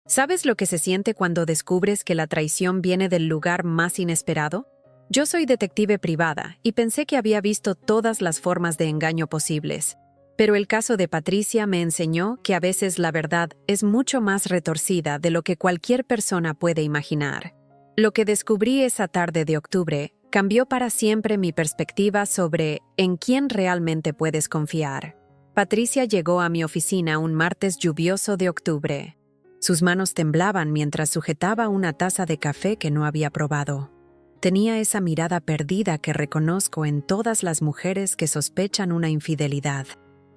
¿Sabes lo que se siente cuando descubres que la traición viene del lugar más inesperado? Yo soy detective privada y pensé que había visto todas las formas de engaño posibles. Pero el caso de Patricia me enseñó que a veces la verdad es mucho más retorcida de lo que cualquier persona puede imaginar. Lo que descubrí esa tarde de octubre cambió para siempre mi perspectiva sobre en quién realmente puedes confiar. Patricia llegó a mi oficina un martes lluvioso de octubre. Sus manos temblaban mientras sujetaba una taza de café que no había probado. Tenía esa mirada perdida que reconozco en todas las mujeres que sospechan una infidelidad.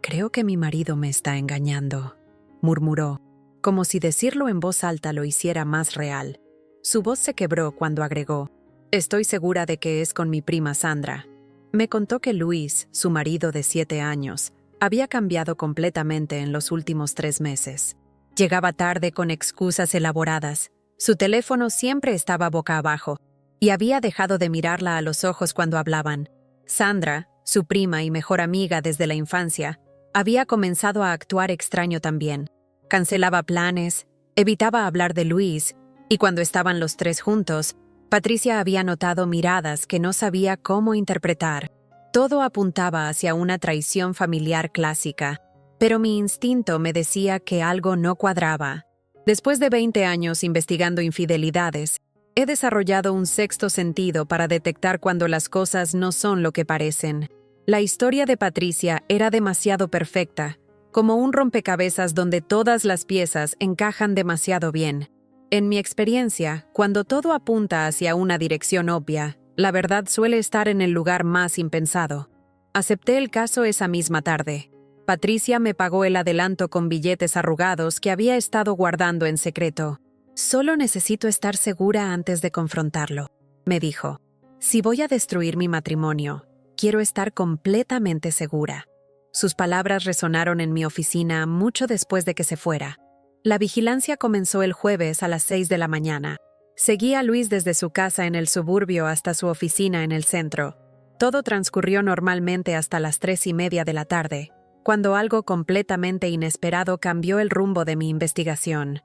«Creo que mi marido me está engañando», murmuró, como si decirlo en voz alta lo hiciera más real. Su voz se quebró cuando agregó: «Estoy segura de que es con mi prima Sandra». Me contó que Luis, su marido de 7 años, había cambiado completamente en los últimos 3 meses. Llegaba tarde con excusas elaboradas. Su teléfono siempre estaba boca abajo, y había dejado de mirarla a los ojos cuando hablaban. Sandra, su prima y mejor amiga desde la infancia, había comenzado a actuar extraño también. Cancelaba planes, evitaba hablar de Luis, y cuando estaban los tres juntos, Patricia había notado miradas que no sabía cómo interpretar. Todo apuntaba hacia una traición familiar clásica, pero mi instinto me decía que algo no cuadraba. Después de 20 años investigando infidelidades, he desarrollado un sexto sentido para detectar cuando las cosas no son lo que parecen. La historia de Patricia era demasiado perfecta, como un rompecabezas donde todas las piezas encajan demasiado bien. En mi experiencia, cuando todo apunta hacia una dirección obvia, la verdad suele estar en el lugar más impensado. Acepté el caso esa misma tarde. Patricia me pagó el adelanto con billetes arrugados que había estado guardando en secreto. «Solo necesito estar segura antes de confrontarlo», me dijo. «Si voy a destruir mi matrimonio, quiero estar completamente segura». Sus palabras resonaron en mi oficina mucho después de que se fuera. La vigilancia comenzó el jueves a las 6 de la mañana. Seguí a Luis desde su casa en el suburbio hasta su oficina en el centro. Todo transcurrió normalmente hasta las 3:30 de la tarde, cuando algo completamente inesperado cambió el rumbo de mi investigación.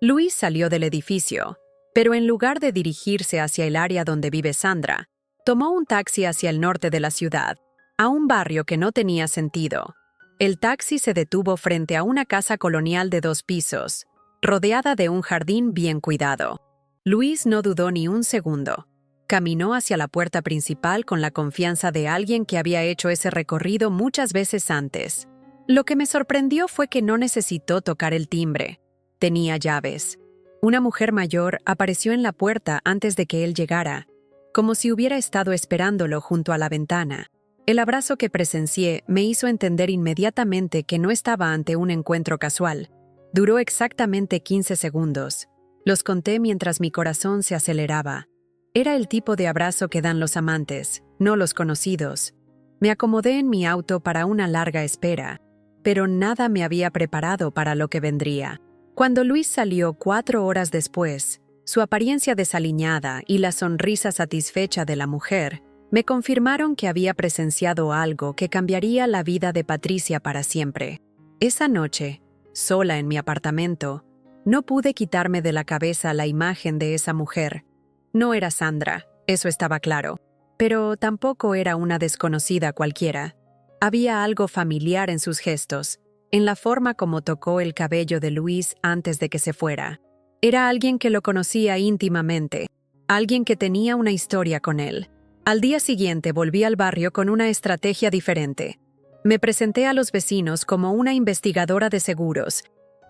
Luis salió del edificio, pero en lugar de dirigirse hacia el área donde vive Sandra, tomó un taxi hacia el norte de la ciudad, a un barrio que no tenía sentido. El taxi se detuvo frente a una casa colonial de 2 pisos, rodeada de un jardín bien cuidado. Luis no dudó ni un segundo. Caminó hacia la puerta principal con la confianza de alguien que había hecho ese recorrido muchas veces antes. Lo que me sorprendió fue que no necesitó tocar el timbre. Tenía llaves. Una mujer mayor apareció en la puerta antes de que él llegara, como si hubiera estado esperándolo junto a la ventana. El abrazo que presencié me hizo entender inmediatamente que no estaba ante un encuentro casual. Duró exactamente 15 segundos. Los conté mientras mi corazón se aceleraba. Era el tipo de abrazo que dan los amantes, no los conocidos. Me acomodé en mi auto para una larga espera, pero nada me había preparado para lo que vendría. Cuando Luis salió 4 horas después, su apariencia desaliñada y la sonrisa satisfecha de la mujer me confirmaron que había presenciado algo que cambiaría la vida de Patricia para siempre. Esa noche, sola en mi apartamento, no pude quitarme de la cabeza la imagen de esa mujer. No era Sandra, eso estaba claro, pero tampoco era una desconocida cualquiera. Había algo familiar en sus gestos, en la forma como tocó el cabello de Luis antes de que se fuera. Era alguien que lo conocía íntimamente, alguien que tenía una historia con él. Al día siguiente volví al barrio con una estrategia diferente. Me presenté a los vecinos como una investigadora de seguros,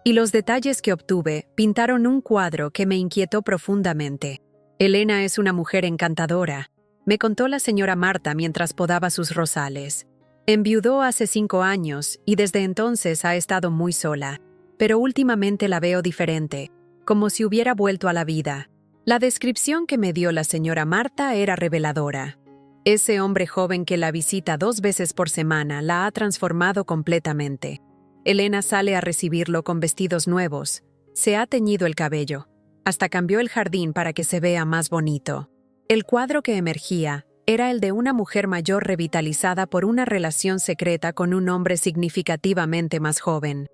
y los detalles que obtuve pintaron un cuadro que me inquietó profundamente. Elena es una mujer encantadora, me contó la señora Marta mientras podaba sus rosales. Enviudó hace 5 años y desde entonces ha estado muy sola, pero últimamente la veo diferente, como si hubiera vuelto a la vida. La descripción que me dio la señora Marta era reveladora. Ese hombre joven que la visita 2 veces por semana la ha transformado completamente. Elena sale a recibirlo con vestidos nuevos, se ha teñido el cabello, hasta cambió el jardín para que se vea más bonito. El cuadro que emergía era el de una mujer mayor revitalizada por una relación secreta con un hombre significativamente más joven.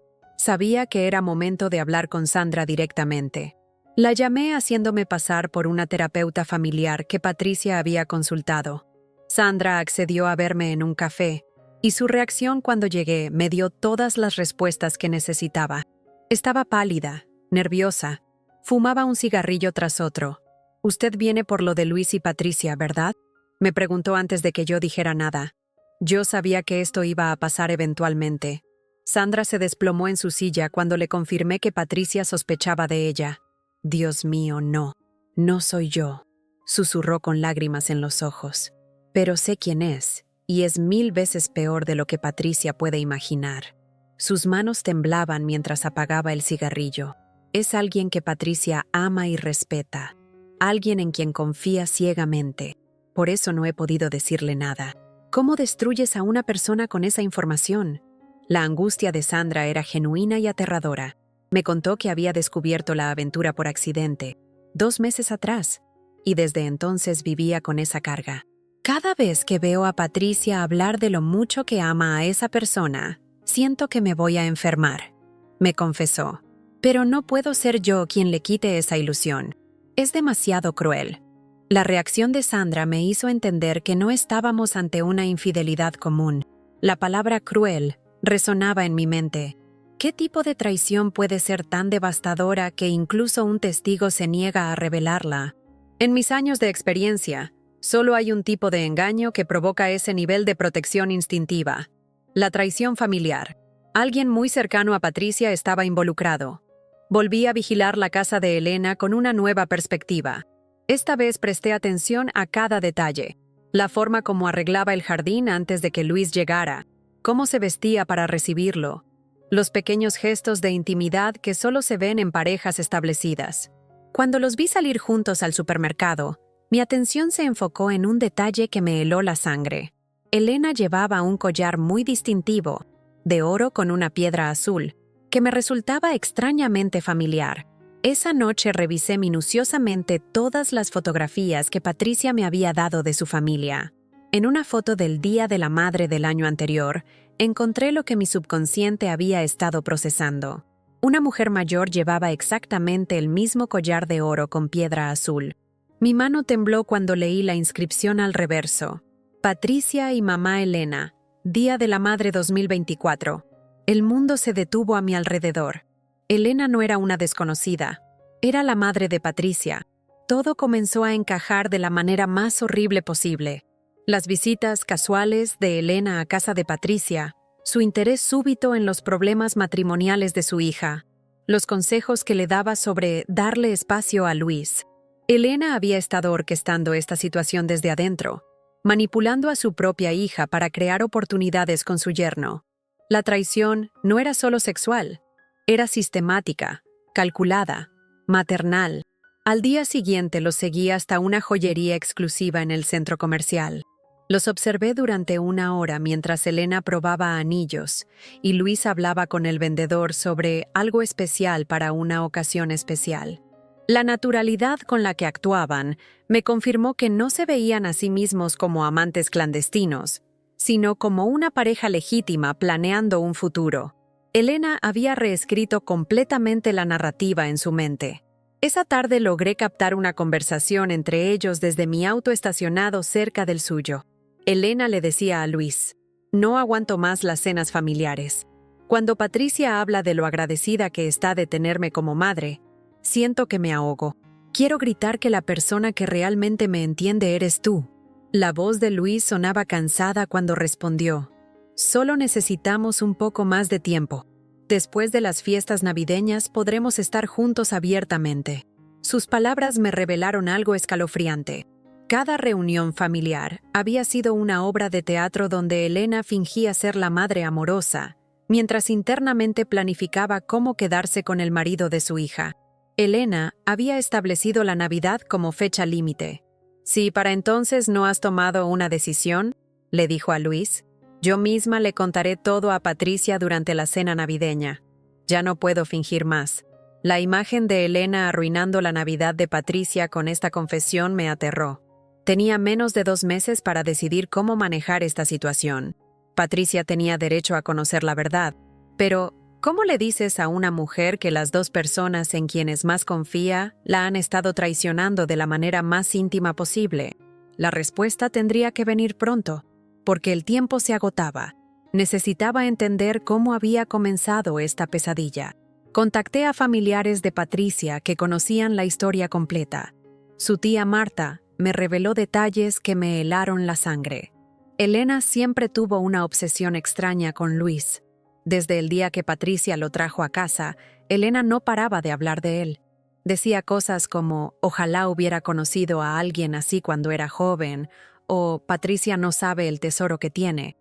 Sabía que era momento de hablar con Sandra directamente. La llamé haciéndome pasar por una terapeuta familiar que Patricia había consultado. Sandra accedió a verme en un café, y su reacción cuando llegué me dio todas las respuestas que necesitaba. Estaba pálida, nerviosa, fumaba un cigarrillo tras otro. «Usted viene por lo de Luis y Patricia, ¿verdad?», me preguntó antes de que yo dijera nada. Yo sabía que esto iba a pasar eventualmente. Sandra se desplomó en su silla cuando le confirmé que Patricia sospechaba de ella. «Dios mío, no. No soy yo», susurró con lágrimas en los ojos. «Pero sé quién es, y es 1000 veces peor de lo que Patricia puede imaginar». Sus manos temblaban mientras apagaba el cigarrillo. Es alguien que Patricia ama y respeta. Alguien en quien confía ciegamente. Por eso no he podido decirle nada. ¿Cómo destruyes a una persona con esa información? La angustia de Sandra era genuina y aterradora. Me contó que había descubierto la aventura por accidente, 2 meses atrás, y desde entonces vivía con esa carga. Cada vez que veo a Patricia hablar de lo mucho que ama a esa persona, siento que me voy a enfermar, me confesó. Pero no puedo ser yo quien le quite esa ilusión. Es demasiado cruel. La reacción de Sandra me hizo entender que no estábamos ante una infidelidad común. La palabra cruel resonaba en mi mente. ¿Qué tipo de traición puede ser tan devastadora que incluso un testigo se niega a revelarla? En mis años de experiencia, solo hay un tipo de engaño que provoca ese nivel de protección instintiva: la traición familiar. Alguien muy cercano a Patricia estaba involucrado. Volví a vigilar la casa de Elena con una nueva perspectiva. Esta vez presté atención a cada detalle: la forma como arreglaba el jardín antes de que Luis llegara, cómo se vestía para recibirlo, los pequeños gestos de intimidad que solo se ven en parejas establecidas. Cuando los vi salir juntos al supermercado, mi atención se enfocó en un detalle que me heló la sangre. Elena llevaba un collar muy distintivo, de oro con una piedra azul, que me resultaba extrañamente familiar. Esa noche revisé minuciosamente todas las fotografías que Patricia me había dado de su familia. En una foto del Día de la Madre del año anterior, encontré lo que mi subconsciente había estado procesando. Una mujer mayor llevaba exactamente el mismo collar de oro con piedra azul. Mi mano tembló cuando leí la inscripción al reverso: Patricia y mamá Elena, Día de la Madre 2024. El mundo se detuvo a mi alrededor. Elena no era una desconocida, era la madre de Patricia. Todo comenzó a encajar de la manera más horrible posible. Las visitas casuales de Elena a casa de Patricia, su interés súbito en los problemas matrimoniales de su hija, los consejos que le daba sobre darle espacio a Luis. Elena había estado orquestando esta situación desde adentro, manipulando a su propia hija para crear oportunidades con su yerno. La traición no era solo sexual, era sistemática, calculada, maternal. Al día siguiente los seguí hasta una joyería exclusiva en el centro comercial. Los observé durante 1 hora mientras Elena probaba anillos y Luis hablaba con el vendedor sobre algo especial para una ocasión especial. La naturalidad con la que actuaban me confirmó que no se veían a sí mismos como amantes clandestinos, sino como una pareja legítima planeando un futuro. Elena había reescrito completamente la narrativa en su mente. Esa tarde logré captar una conversación entre ellos desde mi auto estacionado cerca del suyo. Elena le decía a Luis: «No aguanto más las cenas familiares. Cuando Patricia habla de lo agradecida que está de tenerme como madre, siento que me ahogo. Quiero gritar que la persona que realmente me entiende eres tú». La voz de Luis sonaba cansada cuando respondió: «Solo necesitamos un poco más de tiempo. Después de las fiestas navideñas podremos estar juntos abiertamente». Sus palabras me revelaron algo escalofriante. Cada reunión familiar había sido una obra de teatro donde Elena fingía ser la madre amorosa, mientras internamente planificaba cómo quedarse con el marido de su hija. Elena había establecido la Navidad como fecha límite. «Si para entonces no has tomado una decisión», le dijo a Luis, «yo misma le contaré todo a Patricia durante la cena navideña. Ya no puedo fingir más». La imagen de Elena arruinando la Navidad de Patricia con esta confesión me aterró. Tenía menos de 2 meses para decidir cómo manejar esta situación. Patricia tenía derecho a conocer la verdad, pero ¿Cómo le dices a una mujer que las dos personas en quienes más confía la han estado traicionando de la manera más íntima posible? La respuesta tendría que venir pronto, porque el tiempo se agotaba. Necesitaba entender cómo había comenzado esta pesadilla. Contacté a familiares de Patricia que conocían la historia completa. Su tía Marta me reveló detalles que me helaron la sangre. Elena siempre tuvo una obsesión extraña con Luis. Desde el día que Patricia lo trajo a casa, Elena no paraba de hablar de él. Decía cosas como, ojalá hubiera conocido a alguien así cuando era joven, o Patricia no sabe el tesoro que tiene.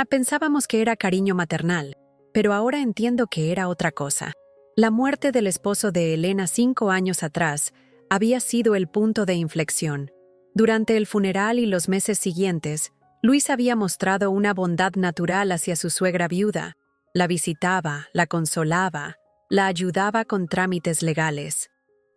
Pensábamos que era cariño maternal, pero ahora entiendo que era otra cosa. La muerte del esposo de Elena 5 años atrás había sido el punto de inflexión. Durante el funeral y los meses siguientes, Luis había mostrado una bondad natural hacia su suegra viuda. La visitaba, la consolaba, la ayudaba con trámites legales.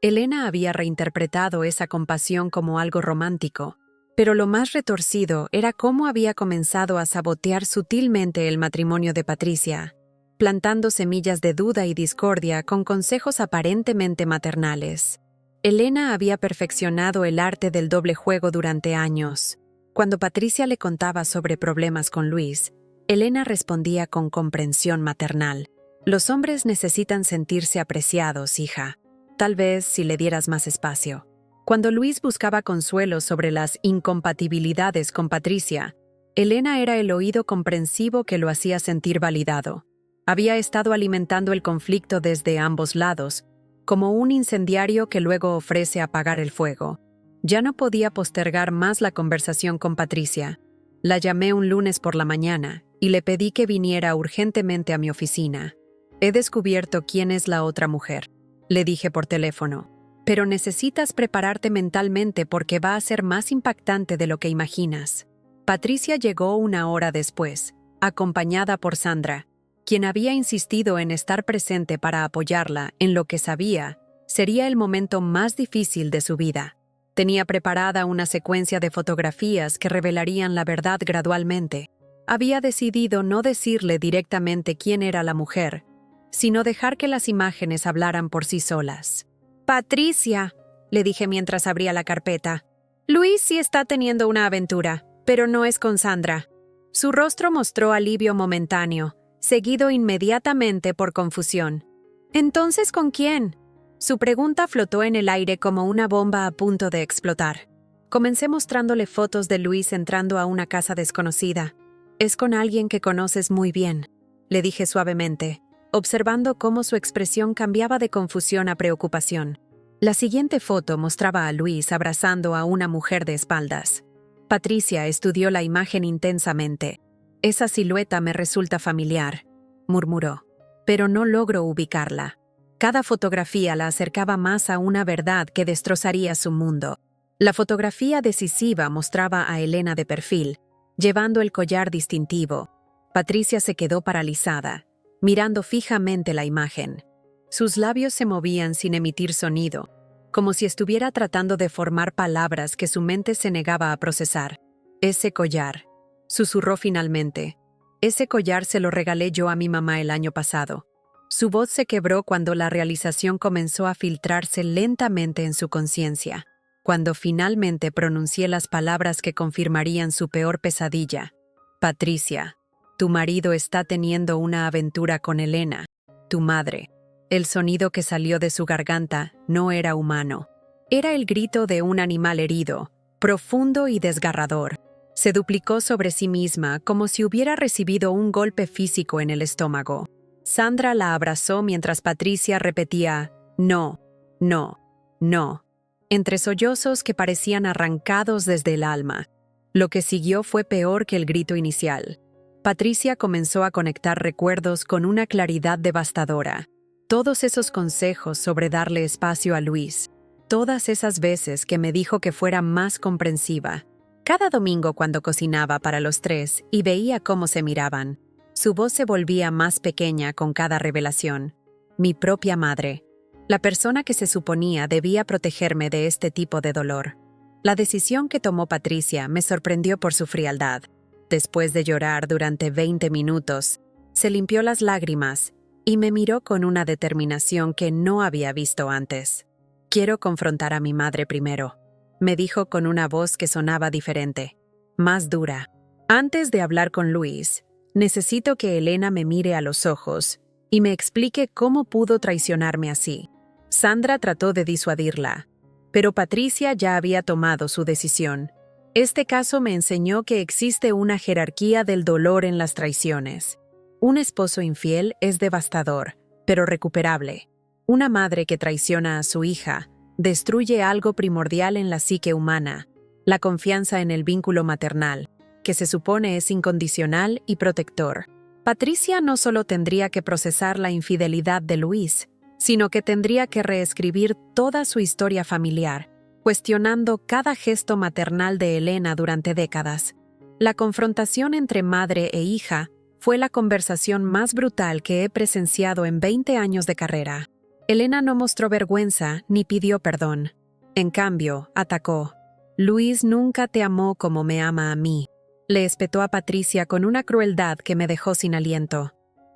Elena había reinterpretado esa compasión como algo romántico, pero lo más retorcido era cómo había comenzado a sabotear sutilmente el matrimonio de Patricia, plantando semillas de duda y discordia con consejos aparentemente maternales. Elena había perfeccionado el arte del doble juego durante años. Cuando Patricia le contaba sobre problemas con Luis, Elena respondía con comprensión maternal. Los hombres necesitan sentirse apreciados, hija. Tal vez si le dieras más espacio. Cuando Luis buscaba consuelo sobre las incompatibilidades con Patricia, Elena era el oído comprensivo que lo hacía sentir validado. Había estado alimentando el conflicto desde ambos lados, como un incendiario que luego ofrece apagar el fuego. Ya no podía postergar más la conversación con Patricia. La llamé un lunes por la mañana y le pedí que viniera urgentemente a mi oficina. He descubierto quién es la otra mujer, le dije por teléfono, pero necesitas prepararte mentalmente porque va a ser más impactante de lo que imaginas. Patricia llegó 1 hora después, acompañada por Sandra, quien había insistido en estar presente para apoyarla en lo que sabía sería el momento más difícil de su vida. Tenía preparada una secuencia de fotografías que revelarían la verdad gradualmente. Había decidido no decirle directamente quién era la mujer, sino dejar que las imágenes hablaran por sí solas. «Patricia», le dije mientras abría la carpeta, «Luis sí está teniendo una aventura, pero no es con Sandra». Su rostro mostró alivio momentáneo, seguido inmediatamente por confusión. «¿Entonces con quién?». Su pregunta flotó en el aire como una bomba a punto de explotar. Comencé mostrándole fotos de Luis entrando a una casa desconocida. «Es con alguien que conoces muy bien», le dije suavemente, observando cómo su expresión cambiaba de confusión a preocupación. La siguiente foto mostraba a Luis abrazando a una mujer de espaldas. Patricia estudió la imagen intensamente. «Esa silueta me resulta familiar», murmuró, «pero no logro ubicarla». Cada fotografía la acercaba más a una verdad que destrozaría su mundo. La fotografía decisiva mostraba a Elena de perfil, llevando el collar distintivo. Patricia se quedó paralizada, mirando fijamente la imagen. Sus labios se movían sin emitir sonido, como si estuviera tratando de formar palabras que su mente se negaba a procesar. «Ese collar», susurró finalmente. «Ese collar se lo regalé yo a mi mamá el año pasado». Su voz se quebró cuando la realización comenzó a filtrarse lentamente en su conciencia. Cuando finalmente pronuncié las palabras que confirmarían su peor pesadilla. «Patricia, tu marido está teniendo una aventura con Elena, tu madre». El sonido que salió de su garganta no era humano. Era el grito de un animal herido, profundo y desgarrador. Se duplicó sobre sí misma como si hubiera recibido un golpe físico en el estómago. Sandra la abrazó mientras Patricia repetía «no, no, no», entre sollozos que parecían arrancados desde el alma. Lo que siguió fue peor que el grito inicial. Patricia comenzó a conectar recuerdos con una claridad devastadora. Todos esos consejos sobre darle espacio a Luis, todas esas veces que me dijo que fuera más comprensiva. Cada domingo cuando cocinaba para los tres y veía cómo se miraban, su voz se volvía más pequeña con cada revelación. Mi propia madre, la persona que se suponía debía protegerme de este tipo de dolor. La decisión que tomó Patricia me sorprendió por su frialdad. Después de llorar durante 20 minutos, se limpió las lágrimas y me miró con una determinación que no había visto antes. «Quiero confrontar a mi madre primero», me dijo con una voz que sonaba diferente, más dura. «Antes de hablar con Luis, necesito que Elena me mire a los ojos y me explique cómo pudo traicionarme así». Sandra trató de disuadirla, pero Patricia ya había tomado su decisión. Este caso me enseñó que existe una jerarquía del dolor en las traiciones. Un esposo infiel es devastador, pero recuperable. Una madre que traiciona a su hija destruye algo primordial en la psique humana, la confianza en el vínculo maternal, que se supone es incondicional y protector. Patricia no solo tendría que procesar la infidelidad de Luis, sino que tendría que reescribir toda su historia familiar, cuestionando cada gesto maternal de Elena durante décadas. La confrontación entre madre e hija fue la conversación más brutal que he presenciado en 20 años de carrera. Elena no mostró vergüenza ni pidió perdón. En cambio, atacó. «Luis nunca te amó como me ama a mí», le espetó a Patricia con una crueldad que me dejó sin aliento.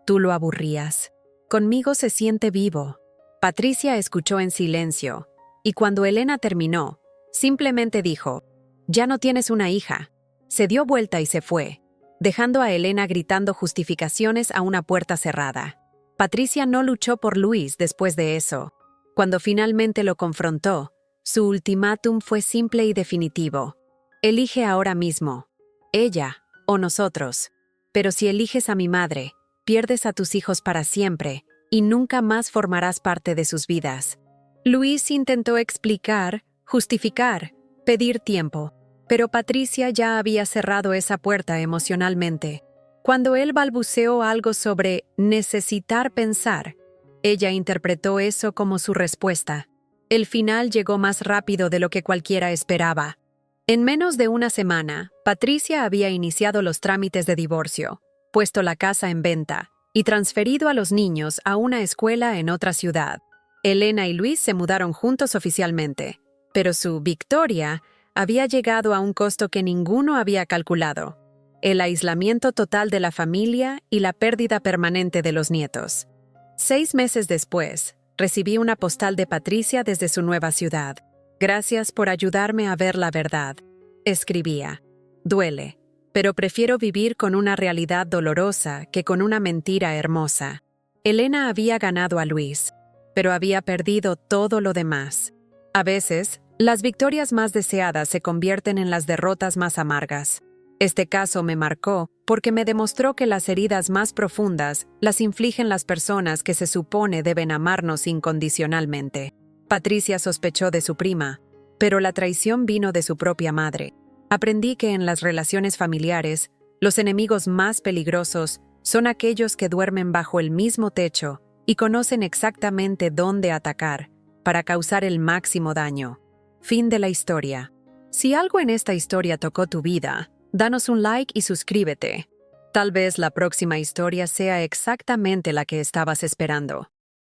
«Tú lo aburrías. Conmigo se siente vivo». Patricia escuchó en silencio, y cuando Elena terminó, simplemente dijo: «Ya no tienes una hija». Se dio vuelta y se fue, dejando a Elena gritando justificaciones a una puerta cerrada. Patricia no luchó por Luis después de eso. Cuando finalmente lo confrontó, su ultimátum fue simple y definitivo: «Elige ahora mismo, ella o nosotros. Pero si eliges a mi madre, pierdes a tus hijos para siempre y nunca más formarás parte de sus vidas». Luis intentó explicar, justificar, pedir tiempo, pero Patricia ya había cerrado esa puerta emocionalmente. Cuando él balbuceó algo sobre necesitar pensar, ella interpretó eso como su respuesta. El final llegó más rápido de lo que cualquiera esperaba. En menos de una semana, Patricia había iniciado los trámites de divorcio, puesto la casa en venta y transferido a los niños a una escuela en otra ciudad. Elena y Luis se mudaron juntos oficialmente, pero su victoria había llegado a un costo que ninguno había calculado: el aislamiento total de la familia y la pérdida permanente de los nietos. 6 meses después, recibí una postal de Patricia desde su nueva ciudad. «Gracias por ayudarme a ver la verdad», escribía. «Duele, pero prefiero vivir con una realidad dolorosa que con una mentira hermosa». Elena había ganado a Luis, pero había perdido todo lo demás. A veces, las victorias más deseadas se convierten en las derrotas más amargas. Este caso me marcó porque me demostró que las heridas más profundas las infligen las personas que se supone deben amarnos incondicionalmente. Patricia sospechó de su prima, pero la traición vino de su propia madre. Aprendí que en las relaciones familiares, los enemigos más peligrosos son aquellos que duermen bajo el mismo techo y conocen exactamente dónde atacar para causar el máximo daño. Fin de la historia. Si algo en esta historia tocó tu vida, danos un like y suscríbete. Tal vez la próxima historia sea exactamente la que estabas esperando.